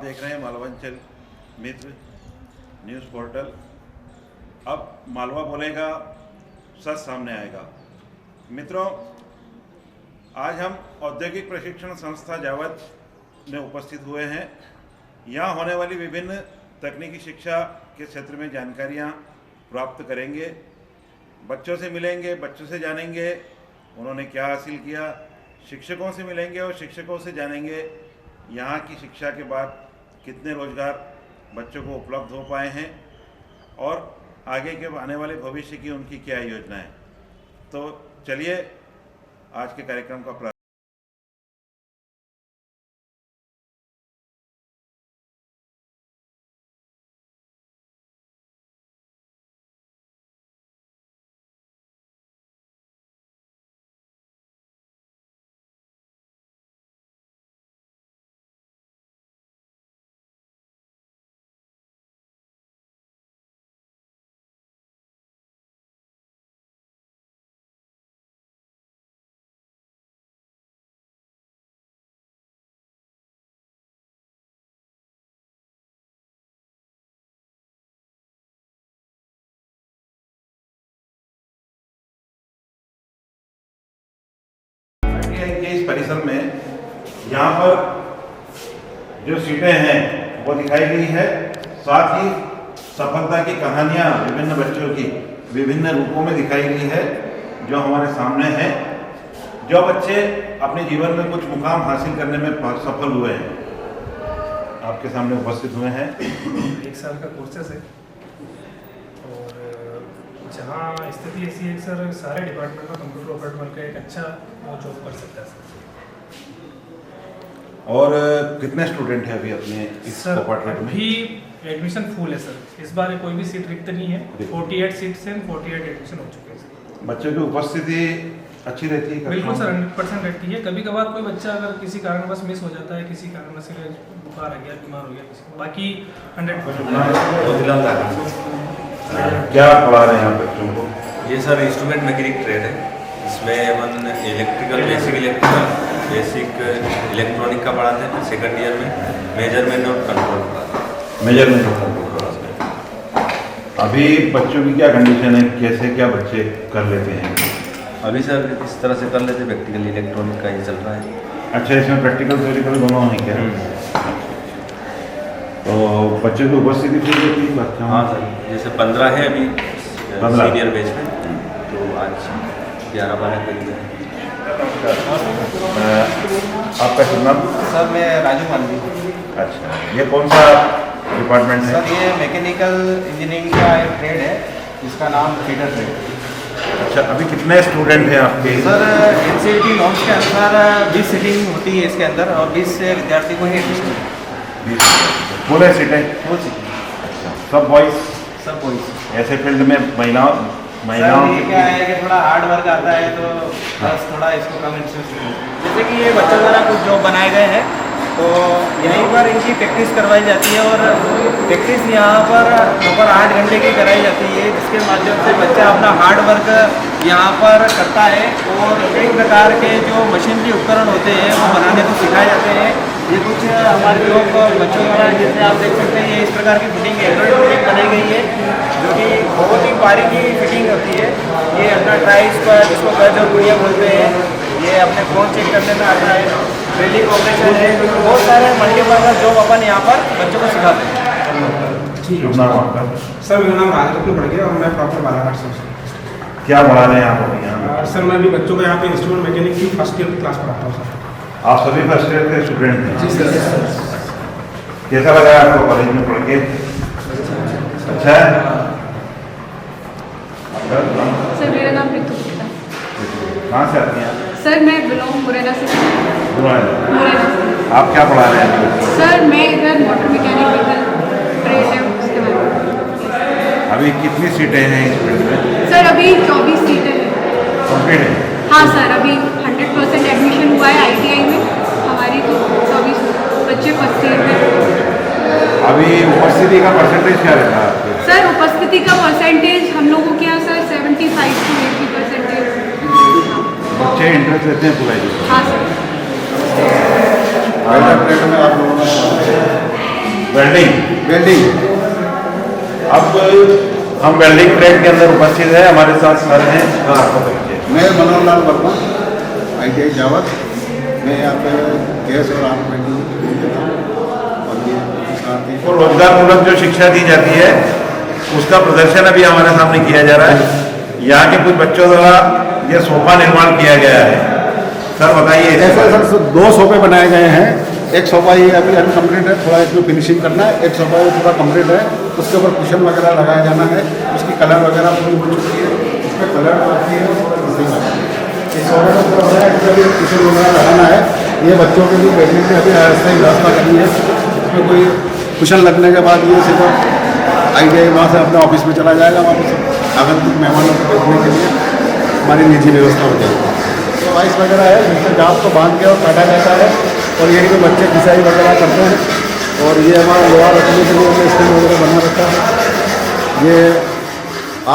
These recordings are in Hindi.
देख रहे हैं मालवांचल मित्र न्यूज़ पोर्टल। अब मालवा बोलेगा, सच सामने आएगा। मित्रों, आज हम औद्योगिक प्रशिक्षण संस्था जावद में उपस्थित हुए हैं। यहाँ होने वाली विभिन्न तकनीकी शिक्षा के क्षेत्र में जानकारियाँ प्राप्त करेंगे, बच्चों से मिलेंगे, बच्चों से जानेंगे उन्होंने क्या हासिल किया, शिक्षकों से मिलेंगे और शिक्षकों से जानेंगे यहाँ की शिक्षा के बाद कितने रोजगार बच्चों को उपलब्ध हो पाए हैं और आगे के आने वाले भविष्य की उनकी क्या योजनाएं। तो चलिए आज के कार्यक्रम का के इस परिसर में यहाँ पर जो सीटें हैं वो दिखाई गई है। साथ ही सफलता की कहानियाँ विभिन्न बच्चों की विभिन्न रूपों में दिखाई गई है जो हमारे सामने है। जो बच्चे अपने जीवन में कुछ मुकाम हासिल करने में सफल हुए हैं आपके सामने उपस्थित हुए हैं। 1 साल का कोर्सेस है और जहाँ स्थिति ऐसी है सर, सारे डिपार्टमेंट में कंप्यूटर ऑपरेटर का एक अच्छा वो जॉब कर सकता है सर। और कितने स्टूडेंट हैं अभी अपने इस डिपार्टमेंट में? अभी एडमिशन फुल है सर, इस बार कोई भी सीट रिक्त नहीं है। 48 सीट्स हैं, 48 एडमिशन हो चुके हैं सर। बच्चों की उपस्थिति अच्छी रहती है? बिल्कुल सर, 100% रहती है। कभी कभार कोई बच्चा अगर किसी कारणवश मिस हो जाता है, किसी कारणवश बुखार आ गया, बीमार हो गया किसी को, बाकी 100%। क्या पढ़ा रहे हैं आप बच्चों को? ये सर इंस्ट्रूमेंट मैकेनिक ट्रेड है। इसमें अपन इलेक्ट्रिकल, बेसिक इलेक्ट्रॉनिक का पढ़ाते हैं। सेकंड ईयर में मेजरमेंट और कंट्रोल पढ़ाते हैं। मेजरमेंट और कंट्रोल पढ़ाते हैं। अभी बच्चों की क्या कंडीशन है, कैसे क्या बच्चे कर लेते हैं? अभी सर इस तरह से कर लेते, प्रैक्टिकल इलेक्ट्रॉनिक का ही चल रहा है। अच्छा, इसमें प्रैक्टिकल थ्योरिकल दोनों हैं क्या? तो बच्चों की उपस्थिति ठीक होती है बच्चों? हाँ सर, जैसे 15 है अभी सीनियर बैच में, तो आज 11-12 करीब है। आपका शुभ नाम? सर मैं राजू मालवी। अच्छा, ये कौन सा डिपार्टमेंट है? सर ये मैकेनिकल इंजीनियरिंग का एक ट्रेड है, जिसका नाम फीडर ट्रेड। अच्छा, अभी कितने स्टूडेंट हैं आपके? सर NCERT नॉर्म्स के अनुसार 20 सीटिंग होती है इसके अंदर और 20 से विद्यार्थी को ही एडमिशन है। पूरे सीटें? Full seating. अच्छा, सब बॉयज़? सब बॉयज। ऐसे फील्ड में महिलाओं सर ये क्या है कि थोड़ा हार्ड वर्क आता है, तो बस थोड़ा इसको कम इंटरेस्ट है। जैसे कि ये बच्चों द्वारा कुछ जॉब बनाए गए हैं, तो यहीं पर इनकी प्रैक्टिस करवाई जाती है और प्रैक्टिस यहाँ पर प्रॉपर 8 घंटे की कराई जाती है, जिसके माध्यम से बच्चा अपना हार्ड वर्क यहाँ पर करता है और कई प्रकार के जो मशीनरी उपकरण होते हैं वो बनाने को सिखाए जाते हैं। ये कुछ हमारे लोग बच्चों द्वारा, जैसे आप देख सकते हैं, इस प्रकार की फिटिंग एंड्रॉइड फिटिंग बनाई गई है जो कि बहुत ही बारीकी फिटिंग होती है। ये अपना ट्राइस पर, जिसको गज और गुड़िया बोलते हैं, ये अपने फ़ोन चेक करने में आता है। ड्रिलिंग ऑपरेशन है, बहुत सारे मल्टीपर्पज़ जॉब अपन यहाँ पर बच्चों को सिखाते हैं। शुभ नाम आपका? सर मेरा नाम राजरत्न पड़ गया और मैं प्रॉपर बालाघाट से हूँ। क्या पढ़ा रहे हैं आप अभी यहाँ? सर मैं अभी बच्चों को यहाँ पे इंस्ट्रूमेंट मैकेनिक की फर्स्ट ईयर की क्लास पढ़ाता हूँ सर। आप सभी फर्स्ट ईयर के स्टूडेंट हैं? जी सर। कैसा लगा आपको कॉलेज में पढ़ के? अच्छा है? सर मेरा नाम रितु गुप्ता। कहाँ से आती हैं? सर मैं बिलोंग मुरैना से। मुरैना से। आप क्या पढ़ा रहे हैं? सर मैं इधर मोटर मैकेनिकल ट्रेड है उसके बारे में। अभी कितनी सीटें हैं इस फील्ड में? सर अभी 24 सीटें हैं। कंप्लीट है? हाँ सर, अभी 100% एडमिशन हुआ है ITI में हमारी, तो 24 बच्चे फर्स्ट ईयर में। अभी उपस्थिति का परसेंटेज क्या रहता है आपके? सर उपस्थिति का परसेंटेज हम लोगों के यहाँ सर 75 to 80%। बच्चे इंटरेस्ट लेते हैं पूरा? हाँ सर। ट्रेड में आप लोगों ने वेल्डिंग। अब हम वेल्डिंग ट्रेड के अंदर उपस्थित है, हमारे साथ सर हैं। मैं मनोहर लाल वर्मा, ITI जावत। मैं यहाँ पे गैस और आग वेल्डिंग देता हूँ और ये साथ ही तो रोजगार मूलक जो शिक्षा दी जाती है उसका प्रदर्शन अभी हमारे सामने किया जा रहा है। यहाँ के कुछ बच्चों द्वारा ये सोफा निर्माण किया गया है। सर बताइए। ऐसे सर 2 सोफे बनाए गए हैं। एक सोफा ये अभी अनकम्प्लीट है, थोड़ा इसमें फिनिशिंग करना है। एक सोफा ये पूरा कम्प्लीट है, उसके ऊपर कुशन वगैरह लगाया जाना है। उसकी कलर वगैरह पूरी हो चुकी है, उसमें कलर बाकी है और फिनिशिंग लगाना है। इस सोफे में पूरा बनाया, इसमें अभी कुशन वगैरह लगाना है। ये बच्चों के लिए बैठने की अभी अस्थायी व्यवस्था करनी है। उसमें कोई कुशन लगने के बाद ये सीधा ITI वहाँ से अपने ऑफिस में चला जाएगा। वहाँ पर आगंतुक मेहमानों को बैठने के लिए हमारी निजी व्यवस्था हो जाएगी। तो वाइस वगैरह है जिसमें घास को बांध के और काटा जाता है और यही पे बच्चे खिंचाई वगैरह करते हैं। और ये हमारा लोहा रखने के लिए हमने स्टैंड वगैरह बना रखा है। ये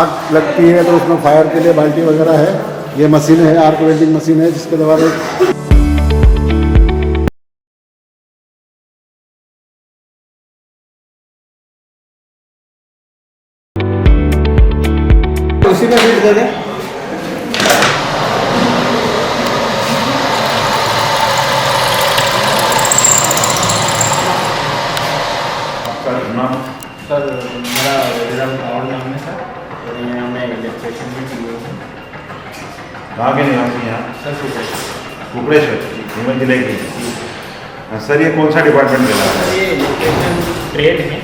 आग लगती है तो उसमें फायर के लिए बाल्टी वगैरह है। ये मशीन है, आर्क वेल्डिंग मशीन है, जिसके द्वारा उसी में फीड दे दें। सर मेरा और नाम है सर, और यहाँ मैं इलेक्ट्रिशियन भी की हूँ। कहाँ के निवासी यहाँ? सर कुकड़ेश्वर नीमच जिले की। सर ये कौन सा डिपार्टमेंट में लगा है? ये इलेक्ट्रिशियन ट्रेड है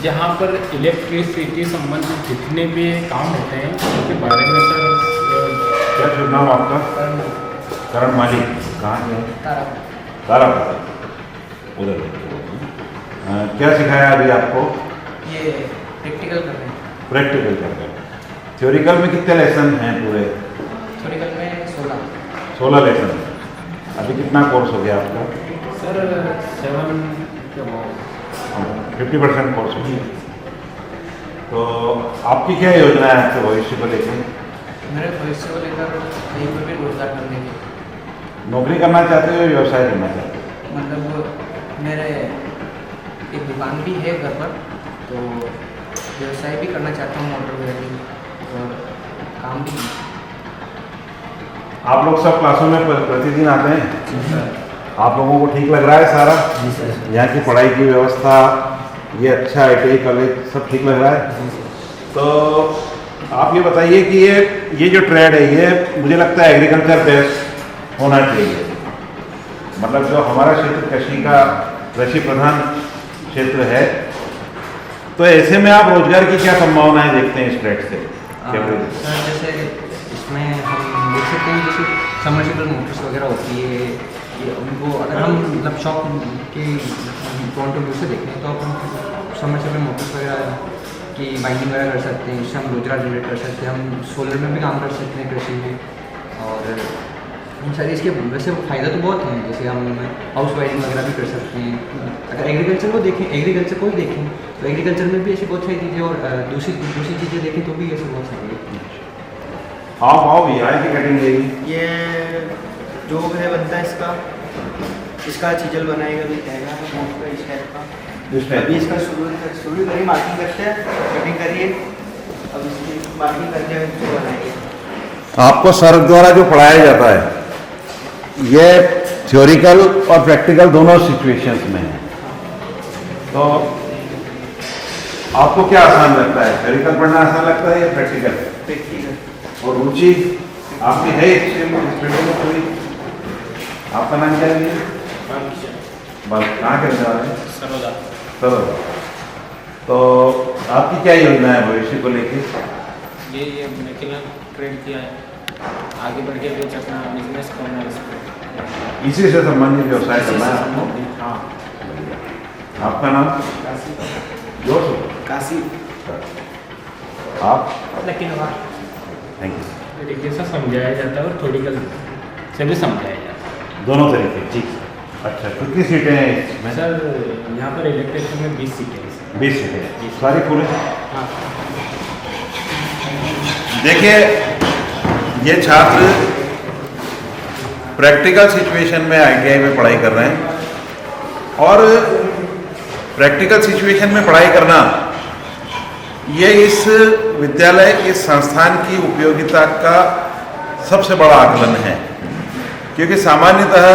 जहाँ पर इलेक्ट्रिसिटी संबंधित जितने भी काम होते हैं उनके बारे में सर। क्या शुभ नाम आपका? करण माली। कहाँ के? तारापुर। उधर क्या सिखाया अभी आपको? ये प्रैक्टिकल कर रहे हैं। प्रैक्टिकल कर रहे हैं। थ्योरिकल में कितने लेसन हैं पूरे? थ्योरिकल में 16 लेसन। अभी कितना कोर्स हो गया आपका? सर 50% कोर्स हो गया। तो आपकी क्या योजना है आपके भविष्य को लेकर? मेरे भविष्य को लेकर कहीं पर भी रोजगार करने की। नौकरी करना चाहते हो या व्यवसाय करना चाहते हो? मतलब मेरे एक दुकान भी है घर पर, तो व्यवसाय भी करना चाहता हूँ, मोटर वेल्डिंग और काम भी। आप लोग सब क्लासों में प्रतिदिन आते हैं? आप लोगों को ठीक लग रहा है सारा? यहाँ की पढ़ाई की व्यवस्था, ये अच्छा ITI कॉलेज सब ठीक लग रहा है? तो आप ये बताइए कि ये जो ट्रेड है ये मुझे लगता है एग्रीकल्चर बेस्ड होना चाहिए। मतलब जो हमारा क्षेत्र कृषि प्रधान क्षेत्र है, तो ऐसे में आप रोजगार की क्या संभावनाएं देखते हैं इस ट्रेड से? सर जैसे इसमें हम देख सकते हैं, जैसे सबमर्सिबल मोटर्स वगैरह होती है, ये उनको अगर हम मतलब शॉप के पॉइंट ऑफ व्यू से देखें तो अपन सबमर्सिबल मोटर्स वगैरह की बाइंडिंग वगैरह कर सकते हैं। इससे हम रोजगार जनरेट कर सकते हैं। हम सोलर में भी काम कर सकते हैं कृषि में। और सर इसके वैसे फ़ायदा तो बहुत हैं, जैसे हम हाउस वाइडिंग वगैरह भी कर सकते हैं। अगर एग्रीकल्चर को देखें, एग्रीकल्चर को ही देखें तो एग्रीकल्चर में भी ऐसी बहुत सारी चीज़ें, और दूसरी चीज़ें देखें तो भी ऐसे बहुत सारी है। आओ यहाँ की कटिंग लेगी। ये जो है बनता है इसका चीजल बनाएगा भी कहेगा मोट का इस टाइप का। अभी इसका शुरू करिए, मार्किंग करते हैं, कटिंग करिए, अब इसकी मार्किंग करके इसको बनाएंगे। आपको सर द्वारा जो पढ़ाया जाता है ये थ्योरिकल और प्रैक्टिकल दोनों सिचुएशंस में है, तो आपको क्या आसान लगता है? थ्योरिकल पढ़ना आसान लगता है या प्रैक्टिकल? प्रैक्टिकल। और रुचि आपकी है इस फील्ड में कोई? आपका नाम क्या है? बस कहाँ के रहने वाले हैं? सरोदा। तो आपकी क्या योजना है भविष्य को लेकर? ये मैकेनिकल ट्रेड किया है, आगे बढ़ के कुछ अपना बिजनेस करना है, इसको इसी से संबंधित व्यवसाय करना है आपको? हाँ। आपका नाम? जोर से। काशी। आप? लेकिन थैंक यू। तरीके से समझाया जाता है और थ्योरिकल से भी समझाया जाता है, दोनों तरीके। ठीक। अच्छा, कितनी सीटें हैं इसमें? सर यहाँ पर इलेक्ट्रिशियन में 20 सीटें हैं। 20 सीटें सारी पूरे? हाँ। देखिए ये छात्र प्रैक्टिकल सिचुएशन में ITI में पढ़ाई कर रहे हैं और प्रैक्टिकल सिचुएशन में पढ़ाई करना, ये इस विद्यालय, इस संस्थान की उपयोगिता का सबसे बड़ा आकलन है। क्योंकि सामान्यतः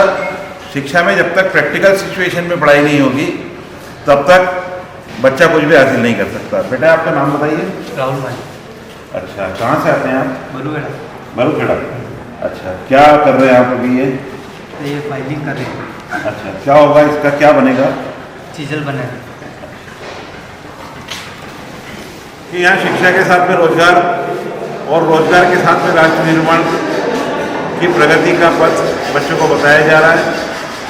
शिक्षा में जब तक प्रैक्टिकल सिचुएशन में पढ़ाई नहीं होगी तब तक बच्चा कुछ भी हासिल नहीं कर सकता। बेटा आपका नाम बताइए। राहुल भाई। अच्छा, कहाँ से आते हैं आप? बलूगढ़। बलूगढ़। अच्छा, क्या कर रहे हैं आप अभी? ये फाइलिंग कर रहे हैं। अच्छा, क्या होगा इसका, क्या बनेगा? चीजल बनेगा। कि यहाँ शिक्षा के साथ में रोजगार और रोजगार के साथ में राष्ट्र निर्माण की प्रगति का पथ बच्चों को बताया जा रहा है।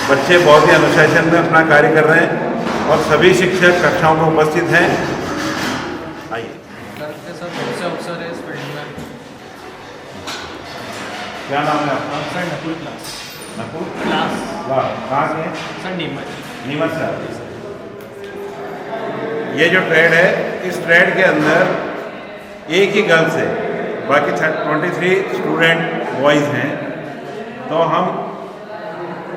बच्चे बहुत ही अनुशासन में अपना कार्य कर रहे हैं और सभी शिक्षक कक्षाओं में उपस्थित हैं। आइए सर, बहुत से अवसर है इस फील्ड में। क्या नाम है आपका? Sir Nakul class. Nakul class. वाह, कहाँ से हैं? सर नीमच। नीमच से आते हैं। ये जो ट्रेड है, इस ट्रेड के अंदर एक ही गर्ल्स है, बाकी 23 स्टूडेंट बॉयज़ हैं। तो हम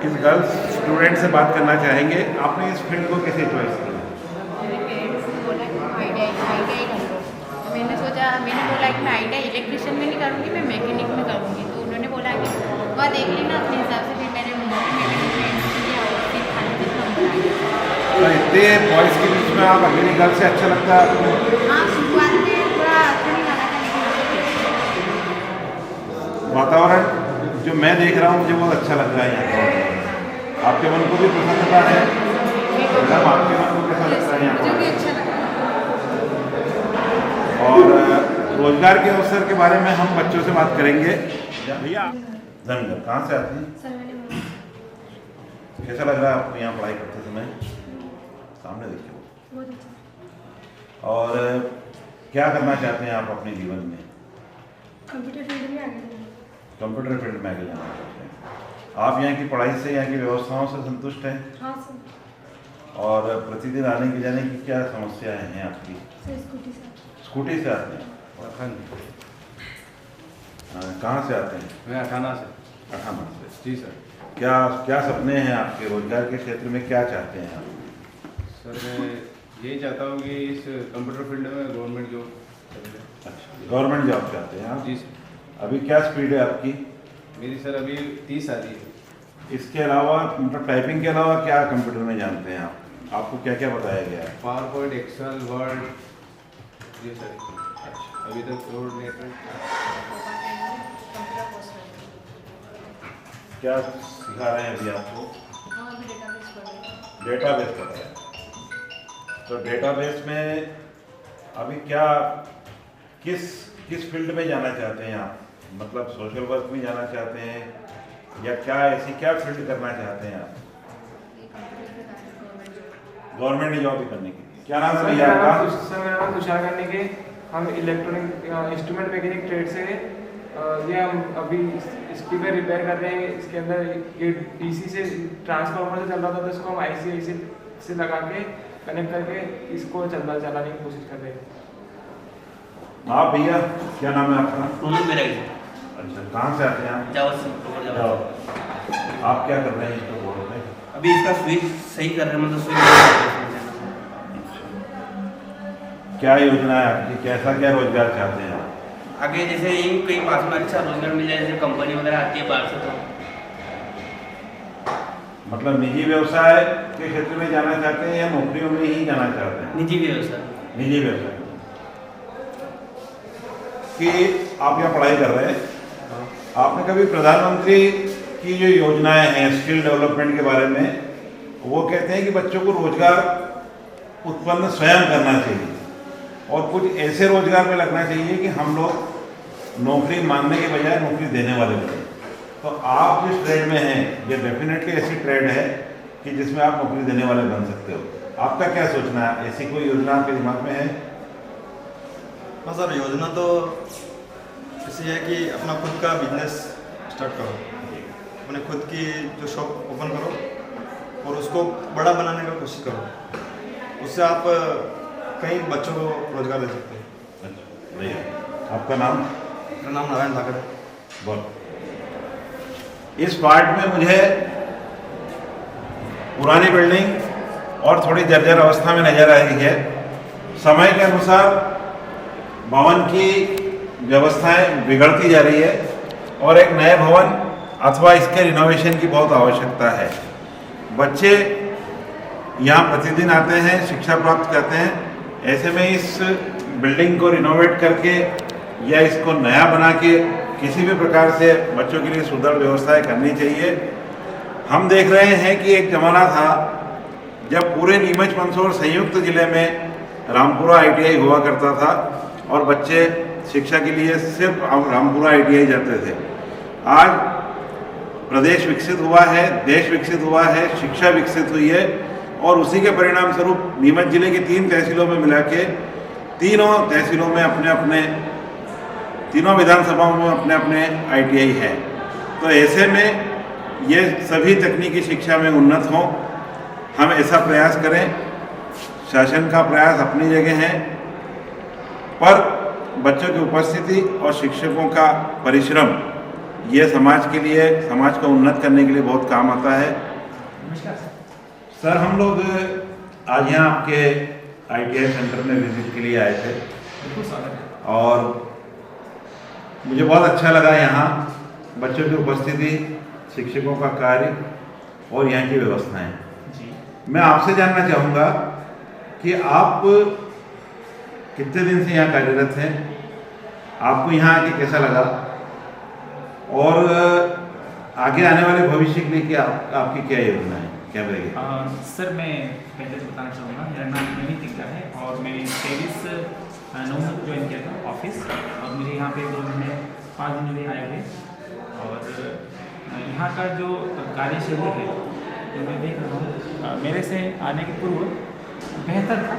इस गर्ल्स स्टूडेंट से बात करना चाहेंगे। आपने इस फील्ड को कैसे चॉइस किया? मेरे पेरेंट्स ने बोला कि ITI कर लो। मैंने बोला कि मैं ITI इलेक्ट्रिशियन में नहीं करूँगी, मैं मैकेनिक में करूँगी। तो उन्होंने बोला कि वह देख लेना अपने हिसाब से। फिर मैंने मैकेनिक में एडमिशन लिया और फिर खाने तक नंबर आ गया। तो इतने बॉयज़ के बीच में आप अकेली गर्ल से अच्छा लगता है आपको? हाँ, शुरुआत में थोड़ा अच्छा नहीं लगा था, लेकिन वातावरण जो मैं देख रहा हूँ मुझे बहुत अच्छा लग रहा है यहाँ का। आपके मन को भी प्रसन्नता है? मैडम, आपके मन को कैसा लगता है यहाँ मुझे भी पर? अच्छा लगा। और रोजगार के अवसर के बारे में हम बच्चों से बात करेंगे। भैया धनगर, कहाँ से आते हैं? सर मैंने कैसा लग रहा है आपको यहाँ पढ़ाई करते समय? सामने देखिए। बहुत अच्छा। और क्या करना चाहते हैं आप अपने जीवन में? कंप्यूटर फील्ड में आगे बढ़ना। कंप्यूटर फील्ड में आगे जाना चाहते हैं। आप यहाँ की पढ़ाई से, यहाँ की व्यवस्थाओं से संतुष्ट हैं? हाँ सर। और प्रतिदिन आने की जाने की क्या समस्याएं हैं आपकी? सर स्कूटी से। स्कूटी से आते हैं? कहाँ से आते हैं? मैं अठाना से। अठाना से। जी सर। क्या क्या सपने हैं आपके? रोजगार के क्षेत्र में क्या चाहते हैं आप? सर मैं यही चाहता हूँ कि इस कंप्यूटर फील्ड में गवर्नमेंट जॉब। अच्छा, गवर्नमेंट जॉब चाहते हैं आप? जी सर। अभी क्या स्पीड है आपकी? मेरी सर अभी 30 आ रही है। इसके अलावा मतलब टाइपिंग के अलावा क्या कंप्यूटर में जानते हैं आप? आपको क्या क्या बताया गया है? पावर पॉइंट, एक्सेल, वर्ड, ये सर। अभी तक रोड नेटवर्क। क्या सिखा रहे हैं अभी आपको? डेटाबेस पता है। तो डेटाबेस में अभी क्या, किस फील्ड में जाना चाहते हैं आप? मतलब सोशल वर्क में जाना चाहते हैं या क्या, ऐसी क्या फील्ड करना चाहते हैं आप? गवर्नमेंट में जॉब भी करने की। क्या नाम है भैया आपका? सर मेरा नाम तुषार करने के। हम इलेक्ट्रॉनिक इंस्ट्रूमेंट मैकेनिक ट्रेड से हैं। ये हम अभी स्पीकर रिपेयर कर रहे हैं। इसके अंदर ये DC से ट्रांसफार्मर से चल रहा था, तो इसको हम IC से लगा के कनेक्ट करके इसको चलाने की कोशिश कर रहे हैं। आप भैया, क्या नाम है आपका? उन्होंने मेरा ही। अच्छा, कहाँ से आते हैं आप? जावा से। आप क्या कर रहे हैं इसको बोर्ड में? अभी इसका स्विच सही कर रहे हैं, मतलब स्विच। क्या योजना है आपकी? कैसा क्या रोजगार चाहते हैं आप? आगे जैसे यही कहीं पास में अच्छा रोजगार मिल जाए, जैसे कंपनी वगैरह आती है बाहर से, तो मतलब निजी व्यवसाय के क्षेत्र में जाना चाहते हैं या नौकरियों में ही जाना चाहते हैं? निजी व्यवसाय। निजी व्यवसाय कि आप यहाँ पढ़ाई कर रहे हैं, आपने कभी प्रधानमंत्री की जो योजनाएं हैं स्किल डेवलपमेंट के बारे में, वो कहते हैं कि बच्चों को रोजगार उत्पन्न स्वयं करना चाहिए और कुछ ऐसे रोजगार में लगना चाहिए कि हम लोग नौकरी मांगने के बजाय नौकरी देने वाले बने। तो आप जिस ट्रेड में हैं ये डेफिनेटली ऐसी ट्रेड है कि जिसमें आप नौकरी देने वाले बन सकते हो। आपका क्या सोचना है? ऐसी कोई योजना आपके दिमाग में है? हाँ सर, योजना तो ऐसी है कि अपना खुद का बिजनेस स्टार्ट करो, अपने खुद की जो शॉप ओपन करो और उसको बड़ा बनाने का कोशिश करो। उससे आप कई बच्चों को रोजगार दे सकते हैं। अच्छा भैया, आपका नाम? मेरा नाम नारायण ठाकर है। बहुत। इस पार्ट में मुझे पुरानी बिल्डिंग और थोड़ी जर्जर अवस्था में नज़र आ रही है। समय के अनुसार भवन की व्यवस्थाएं बिगड़ती जा रही है और एक नए भवन अथवा इसके रिनोवेशन की बहुत आवश्यकता है। बच्चे यहाँ प्रतिदिन आते हैं, शिक्षा प्राप्त करते हैं। ऐसे में इस बिल्डिंग को रिनोवेट करके या इसको नया बना के किसी भी प्रकार से बच्चों के लिए सुदृढ़ व्यवस्थाएं करनी चाहिए। हम देख रहे हैं कि एक ज़माना था जब पूरे नीमच मंदसौर संयुक्त जिले में रामपुरा ITI हुआ करता था और बच्चे शिक्षा के लिए सिर्फ रामपुरा ITI जाते थे। आज प्रदेश विकसित हुआ है, देश विकसित हुआ है, शिक्षा विकसित हुई है और उसी के परिणाम स्वरूप नीमच जिले की 3 तहसीलों में मिला के तीनों तहसीलों में तीनों विधानसभाओं में अपने ITI है। तो ऐसे में ये सभी तकनीकी शिक्षा में उन्नत हों, हम ऐसा प्रयास करें। शासन का प्रयास अपनी जगह है, पर बच्चों की उपस्थिति और शिक्षकों का परिश्रम ये समाज के लिए, समाज को उन्नत करने के लिए बहुत काम आता है। सर, हम लोग आज यहाँ आपके ITI सेंटर में विजिट के लिए आए थे और मुझे बहुत अच्छा लगा यहाँ बच्चों की उपस्थिति, शिक्षकों का कार्य और यहाँ की व्यवस्थाएं। मैं आपसे जानना चाहूँगा कि आप कितने दिन से यहाँ कार्यरत हैं, आपको यहाँ आके कैसा लगा और आगे आने वाले भविष्य के लिए आपकी क्या योजना है, क्या रहेगी? सर, मैं पहले तो बताना चाहूँगा, मेरा नाम नवीन तिग्गा है और मैंने 23 नवंबर को ज्वाइन किया था ऑफिस और मेरे यहाँ पे 2 महीने 5 दिन में आए हुए और यहाँ का जो कार्यशैली है तो मैं देख रहा हूँ मेरे से आने के पूर्व बेहतर था,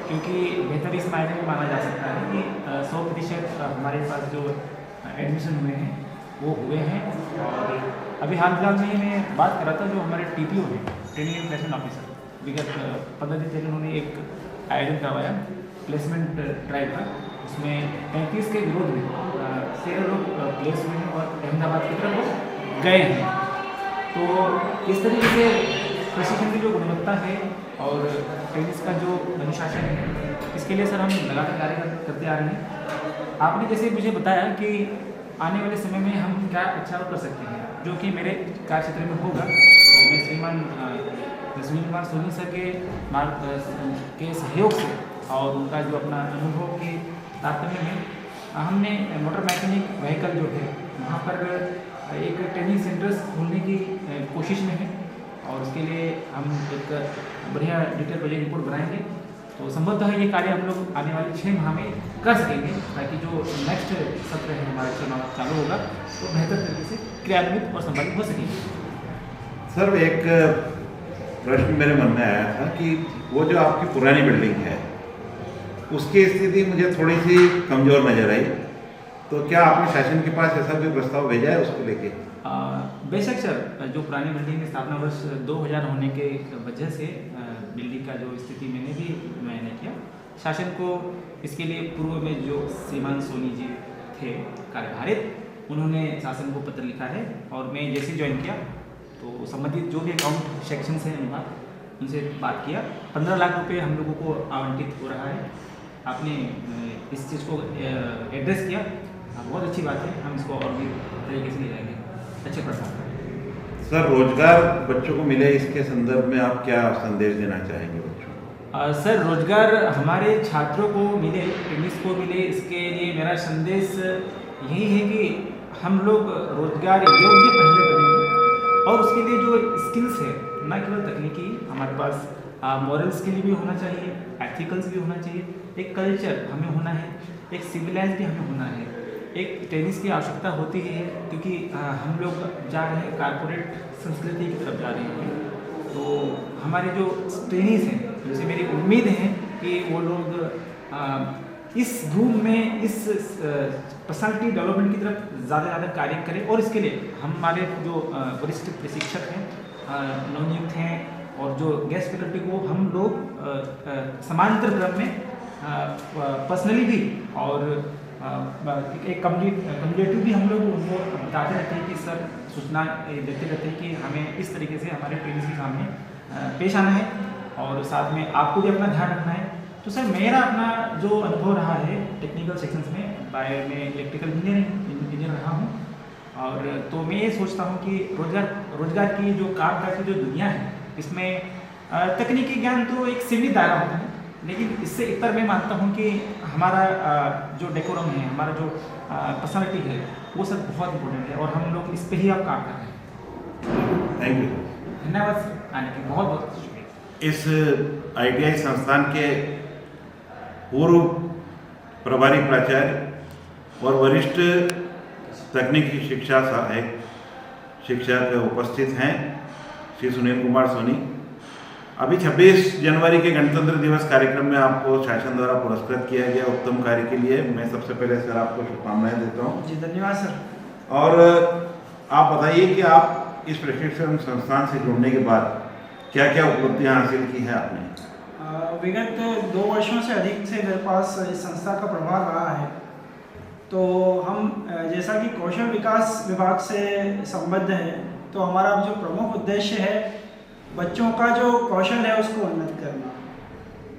क्योंकि बेहतर इस मायने में माना जा सकता है कि 100% हमारे पास जो एडमिशन हुए हैं वो हुए हैं। और अभी हाल फिलहाल में मैं बात कर रहा था, जो हमारे TPO हैं, ट्रेनिंग एंड प्लेसमेंट ऑफिसर, विगत 15 दिन पहले उन्होंने एक आयोजन करवाया प्लेसमेंट ड्राइव का। उसमें 35 के विरोध में 13 लोग प्लेस हुए हैं और अहमदाबाद की तरफ वो गए हैं। तो इस तरीके से प्रशिक्षण की जो गुणवत्ता है और टेनिस का जो अनुशासन है, इसके लिए सर हम लगातार कार्य करते आ रहे हैं। आपने जैसे मुझे बताया कि आने वाले समय में हम क्या अच्छा कर सकते हैं, जो कि मेरे कार्य क्षेत्र में होगा। तो मैं श्रीमान सुनील कुमार सोनी सर के सहयोग से और उनका जो अपना अनुभव के तारतम्य में हमने मोटर मैकेनिक व्हीकल जो है वहाँ पर एक ट्रेनिंग सेंटर्स खोलने की कोशिश में है और उसके लिए हम एक बढ़िया डिटेल प्रोजेक्ट रिपोर्ट बनाएंगे। तो संभवतः ये कार्य हम लोग आने वाले 6 माह में कर सकेंगे, ताकि जो नेक्स्ट सत्र है हमारे चुनाव चालू होगा तो बेहतर तरीके से क्रियान्वित और संपादित हो सकेंगे। सर, एक प्रश्न मेरे मन में आया था कि वो जो आपकी पुरानी बिल्डिंग है उसकी स्थिति मुझे थोड़ी सी कमज़ोर नज़र आई, तो क्या आपने शासन के पास ऐसा कोई प्रस्ताव भेजा है उसको लेके? बेशक सर, जो पुरानी बिल्डिंग में स्थापना वर्ष 2000 होने के वजह से बिल्डिंग का जो स्थिति मैंने किया, शासन को इसके लिए पूर्व में जो श्रीमान सोनी जी थे कार्यभारित, उन्होंने शासन को पत्र लिखा है और मैं जैसे ज्वाइन किया तो संबंधित जो भी अकाउंट सेक्शन हैं विभाग, उनसे बात किया। 15 लाख रुपये हम लोगों को आवंटित हो रहा है। आपने इस चीज़ को एड्रेस किया, बहुत अच्छी बात है, हम इसको और भी तरीके से ले जाएंगे अच्छे प्रसार। सर, रोजगार बच्चों को मिले, इसके संदर्भ में आप क्या संदेश देना चाहेंगे बच्चों को? सर, रोजगार हमारे छात्रों को मिले, टेनिस को मिले, इसके लिए मेरा संदेश यही है कि हम लोग रोजगार योग्य पहले बनेंगे और उसके लिए जो स्किल्स है, न केवल तकनीकी, हमारे पास मॉरल स्किल भी होना चाहिए, एथिकल्स भी होना चाहिए, एक कल्चर हमें होना है, एक सिविलाइज भी हमें होना है। एक टेनिस की आवश्यकता होती है क्योंकि हम लोग जा रहे हैं कारपोरेट संस्कृति की तरफ जा रहे हैं। तो हमारे जो ट्रेनिस हैं, जैसे मेरी उम्मीद है कि वो लोग इस धूम में इस पर्सनालिटी डेवलपमेंट की तरफ ज़्यादा कार्य करें और इसके लिए हमारे जो वरिष्ठ प्रशिक्षक हैं, नवनियुक्त हैं और जो गेस्ट फैकल्टी को हम लोग समानांतर क्रम में पर्सनली भी और एक कम्युनिकेटिव भी हम लोग उनको बताते रहते हैं कि सर सूचना देते रहते हैं कि हमें इस तरीके से हमारे ट्रेनिंग के सामने पेश आना है और साथ में आपको भी अपना ध्यान रखना है। तो सर मेरा अपना जो अनुभव रहा है टेक्निकल सेक्शंस में, मैं इलेक्ट्रिकल इंजीनियर रहा हूँ, और तो मैं ये सोचता हूँ कि रोजगार की जो काम की जो दुनिया है इसमें तकनीकी ज्ञान तो एक सीमित दायरा होता है, लेकिन इससे इतर मैं मानता हूँ कि हमारा जो डेकोरम है, हमारा जो पर्सनालिटी है, वो सब बहुत इम्पोर्टेंट है, और हम लोग इस पर ही आप काम कर रहे हैं। Thank you. धन्यवाद सर आने के, बहुत बहुत शुक्रिया। इस ITI संस्थान के पूर्व प्रभारी प्राचार्य और वरिष्ठ तकनीकी शिक्षा सहायक शिक्षक उपस्थित हैं श्री सुनील कुमार सोनी। अभी 26 जनवरी के गणतंत्र दिवस कार्यक्रम में आपको शासन द्वारा पुरस्कृत किया गया उत्तम कार्य के लिए। मैं सबसे पहले सर आपको शुभकामनाएं देता हूं। जी धन्यवाद सर। और आप बताइए कि आप इस प्रशिक्षण संस्थान से जुड़ने के बाद क्या क्या उपलब्धियां हासिल की है आपने? विगत 2 वर्षों से अधिक से मेरे पास इस संस्था का प्रभार रहा है। तो हम जैसा कि कौशल विकास विभाग से संबद्ध है, तो हमारा जो प्रमुख उद्देश्य है बच्चों का जो कौशल है उसको उन्नत करना,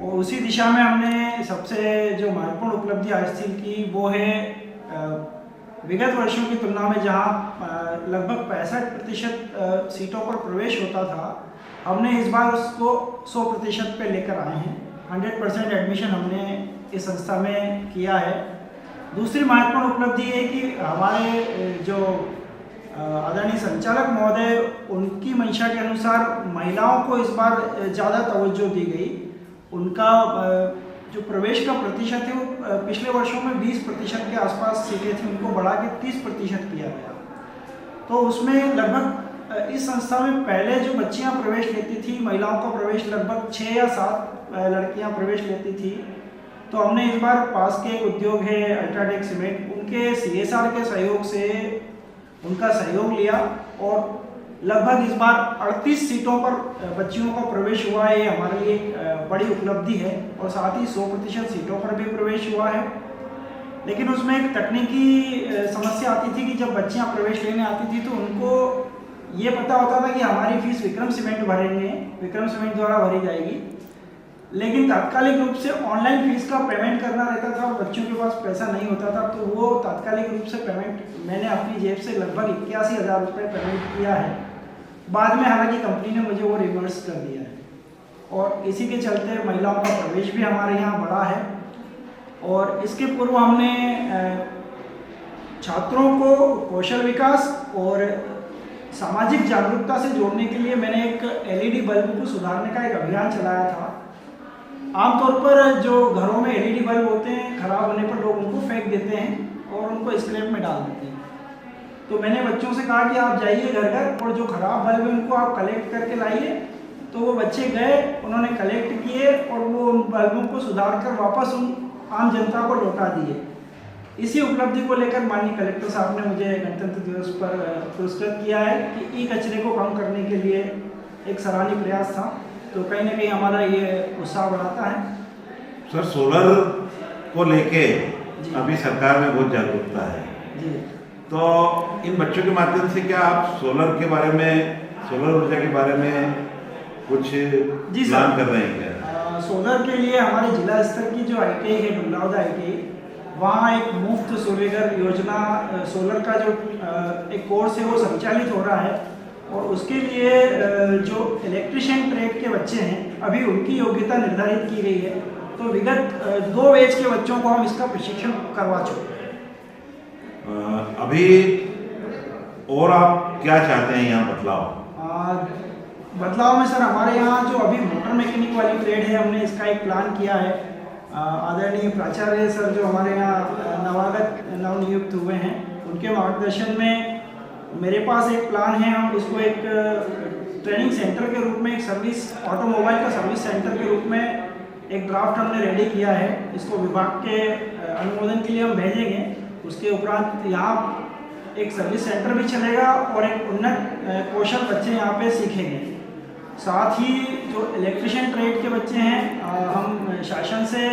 और उसी दिशा में हमने सबसे जो महत्वपूर्ण उपलब्धि हासिल की वो है विगत वर्षों की तुलना में जहां लगभग 65% सीटों पर प्रवेश होता था, हमने इस बार उसको 100% पे लेकर आए हैं। 100% एडमिशन हमने इस संस्था में किया है। दूसरी महत्वपूर्ण उपलब्धि है कि हमारे जो आदरणीय संचालक महोदय, उनकी मंशा के अनुसार महिलाओं को इस बार ज़्यादा तवज्जो दी गई। उनका जो प्रवेश का प्रतिशत है वो पिछले वर्षों में 20% के आसपास सीटें थी, उनको बढ़ा के 30% किया गया। तो उसमें लगभग इस संस्था में पहले जो बच्चियां प्रवेश लेती थी, महिलाओं का प्रवेश लगभग 6 या 7 लड़कियां प्रवेश लेती थी। तो हमने इस बार पास के एक उद्योग है अल्ट्राटेक सीमेंट, उनके CSR के सहयोग से उनका सहयोग लिया, और लगभग इस बार 38 सीटों पर बच्चियों का प्रवेश हुआ है। ये हमारे लिए एक बड़ी उपलब्धि है, और साथ ही 100% सीटों पर भी प्रवेश हुआ है। लेकिन उसमें एक तकनीकी समस्या आती थी कि जब बच्चियां प्रवेश लेने आती थी तो उनको ये पता होता था कि हमारी फीस विक्रम सीमेंट भरेंगे, विक्रम सीमेंट द्वारा भरी जाएगी, लेकिन तात्कालिक रूप से ऑनलाइन फीस का पेमेंट करना रहता था और बच्चों के पास पैसा नहीं होता था। तो वो तात्कालिक रूप से पेमेंट मैंने अपनी जेब से लगभग 81,000 रुपये पेमेंट किया है। बाद में हालांकि कंपनी ने मुझे वो रिवर्स कर दिया है, और इसी के चलते महिलाओं का प्रवेश भी हमारे यहाँ बढ़ा है। और इसके पूर्व हमने छात्रों को कौशल विकास और सामाजिक जागरूकता से जोड़ने के लिए मैंने एक LED बल्ब को सुधारने का एक अभियान चलाया था। आमतौर पर जो घरों में LED बल्ब होते हैं, खराब होने पर लोग उनको फेंक देते हैं और उनको स्क्रैप में डाल देते हैं। तो मैंने बच्चों से कहा कि आप जाइए घर घर और जो खराब बल्ब है उनको आप कलेक्ट करके लाइए। तो वो बच्चे गए, उन्होंने कलेक्ट किए और वो उन बल्बों को सुधार कर वापस उन आम जनता को लौटा दिए। इसी उपलब्धि को लेकर माननीय कलेक्टर साहब ने मुझे गणतंत्र दिवस पर पुरस्कृत किया है कि ई-कचरे को कम करने के लिए एक सराहनीय प्रयास था। तो कहीं ना कहीं हमारा ये उत्साह बढ़ाता है। सर, सोलर को लेके अभी सरकार में बहुत जागरूकता है जी। तो इन बच्चों के माध्यम से क्या आप सोलर के बारे में, सोलर ऊर्जा के बारे में कुछ प्लान कर रहे हैं क्या? सोलर के लिए हमारे जिला स्तर की जो ITI है, डुमरावदा ITI, वहाँ एक मुफ्त सूर्यघर योजना सोलर का जो एक कोर्स है वो संचालित हो रहा है। और उसके लिए जो इलेक्ट्रिशियन ट्रेड के बच्चे हैं अभी उनकी योग्यता निर्धारित की गई है। तो विगत 2 बैच के बच्चों को हम इसका प्रशिक्षण करवा चुके हैं। अभी और आप क्या चाहते हैं यहाँ बदलाव? बदलाव में सर हमारे यहाँ जो अभी मोटर मैकेनिक वाली ट्रेड है, हमने इसका एक प्लान किया है। आदरणीय प्राचार्य सर जो हमारे यहाँ नवनियुक्त हुए हैं, उनके मार्गदर्शन में मेरे पास एक प्लान है। हम इसको एक ट्रेनिंग सेंटर के रूप में, एक सर्विस ऑटोमोबाइल का सर्विस सेंटर के रूप में एक ड्राफ्ट हमने रेडी किया है। इसको विभाग के अनुमोदन के लिए हम भेजेंगे। उसके उपरांत यहाँ एक सर्विस सेंटर भी चलेगा और एक उन्नत कौशल बच्चे यहाँ पे सीखेंगे। साथ ही जो इलेक्ट्रिशियन ट्रेड के बच्चे हैं, हम शासन से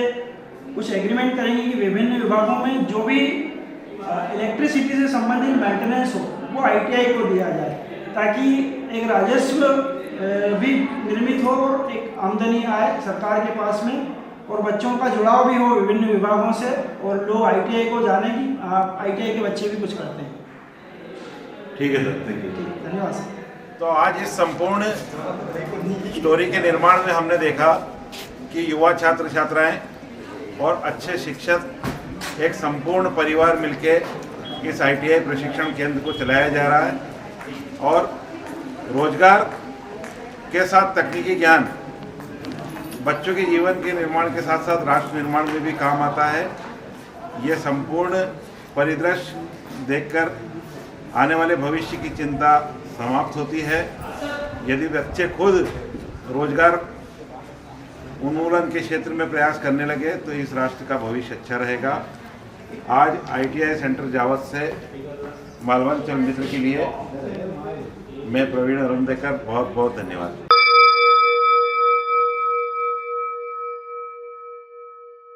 कुछ एग्रीमेंट करेंगे कि विभिन्न विभागों में जो भी इलेक्ट्रिसिटी से संबंधित मेंटेनेंस हो वो ITI को दिया जाए, ताकि एक राजस्व भी निर्मित हो और एक आमदनी आए सरकार के पास में, और बच्चों का जुड़ाव भी हो विभिन्न विभागों से, और लोग ITI को जाने की ITI के बच्चे भी कुछ करते हैं। ठीक है सर, थैंक यू। धन्यवाद सर। तो आज इस संपूर्ण स्टोरी के निर्माण में हमने देखा कि युवा छात्र छात्राएं और अच्छे शिक्षक एक संपूर्ण परिवार मिलके इस ITI प्रशिक्षण केंद्र को चलाया जा रहा है, और रोजगार के साथ तकनीकी ज्ञान बच्चों के जीवन के निर्माण के साथ साथ राष्ट्र निर्माण में भी काम आता है। ये संपूर्ण परिदृश्य देखकर आने वाले भविष्य की चिंता समाप्त होती है। यदि बच्चे खुद रोजगार उन्मूलन के क्षेत्र में प्रयास करने लगे तो इस राष्ट्र का भविष्य अच्छा रहेगा। आज ITI सेंटर जावत से मालवांचल मित्र के लिए मैं प्रवीण अरुणदेकर बहुत बहुत धन्यवाद।